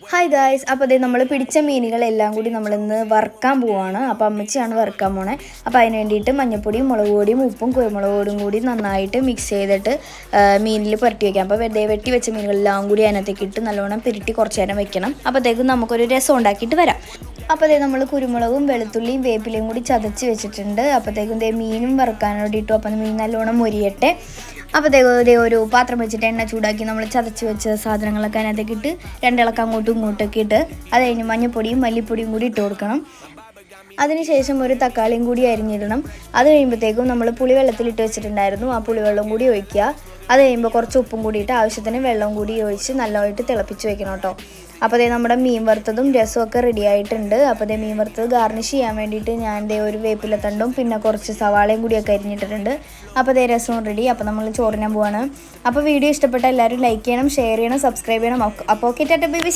Hi guys, അപ്പോൾ അതേ നമ്മൾ പിടിച്ച മീനുകളെല്ലാം കൂടി നമ്മളിന്ന് വറുക്കാൻ പോവാണ്. അപ്പോൾ അമ്മച്ചിയാണ് വറുക്കാൻ പോണേ. അപ്പോൾ അതിന് വേണ്ടിയിട്ട് മഞ്ഞൾപ്പൊടിയും മുളക് പൊടിയും ഉപ്പും കുരുമുളക് പൊടിയും കൂടി നന്നായിട്ട് മിക്സ് ചെയ്തിട്ട് മീനിൽ പുരട്ടി വയ്ക്കാം. അപ്പോൾ വെറുതെ വെട്ടി വെച്ച മീനുകളെല്ലാം കൂടി അതിനകത്തേക്ക് ഇട്ട് നല്ലോണം പിരട്ടി കുറച്ച് നേരം വെക്കണം. അപ്പോഴത്തേക്കും നമുക്കൊരു രസം ഉണ്ടാക്കിയിട്ട് വരാം. അപ്പോൾ അതേ നമ്മൾ കുരുമുളകും വെളുത്തുള്ളിയും വേപ്പിലയും കൂടി ചതച്ച് വെച്ചിട്ടുണ്ട്. അപ്പോഴത്തേക്കും ദേ മീനും വറുക്കാൻ വേണ്ടിയിട്ടു. അപ്പം മീൻ നല്ലോണം മൊരിയട്ടെ. അപ്പോഴത്തേക്കും ഒരു പാത്രം വെച്ചിട്ട് എണ്ണ ചൂടാക്കി നമ്മൾ ചതച്ച് വെച്ച സാധനങ്ങളൊക്കെ അതിനകത്തേക്ക് ഇട്ട് രണ്ടിളക്കം അങ്ങോട്ടും ഇങ്ങോട്ടൊക്കെ ഇട്ട് അത് കഴിഞ്ഞ് മഞ്ഞൾപ്പൊടിയും മല്ലിപ്പൊടിയും കൂടി ഇട്ട് കൊടുക്കണം. അതിനുശേഷം ഒരു തക്കാളിയും കൂടി അരിഞ്ഞിടണം. അത് കഴിയുമ്പോഴത്തേക്കും നമ്മൾ പുളിവെള്ളത്തിലിട്ട് വെച്ചിട്ടുണ്ടായിരുന്നു. ആ പുളിവെള്ളം കൂടി ഒഴിക്കുക. അത് കഴിയുമ്പോൾ കുറച്ച് ഉപ്പും കൂടിയിട്ട് ആവശ്യത്തിന് വെള്ളം കൂടി ഒഴിച്ച് നല്ലതായിട്ട് തിളപ്പിച്ച് വെക്കണം കേട്ടോ. അപ്പോൾ അതേ നമ്മുടെ മീൻ വറുത്തതും രസവും ഒക്കെ റെഡി ആയിട്ടുണ്ട്. അപ്പോൾ അതേ മീൻ വറുത്തത് ഗാർണിഷ് ചെയ്യാൻ വേണ്ടിയിട്ട് ഞാൻ ദേ ഒരു വേപ്പിലത്തണ്ടും പിന്നെ കുറച്ച് സവാളയും കൂടിയൊക്കെ അരിഞ്ഞിട്ടിട്ടുണ്ട്. അപ്പോൾ അതേ രസവും റെഡി. അപ്പോൾ നമ്മൾ ചോറിനാൻ പോവാണ്. അപ്പോൾ വീഡിയോ ഇഷ്ടപ്പെട്ട എല്ലാവരും ലൈക്ക് ചെയ്യണം, ഷെയർ ചെയ്യണം, സബ്സ്ക്രൈബ് ചെയ്യണം. അപ്പോൾ ഓക്കെ, ടാറ്റാ ബൈ ബൈ.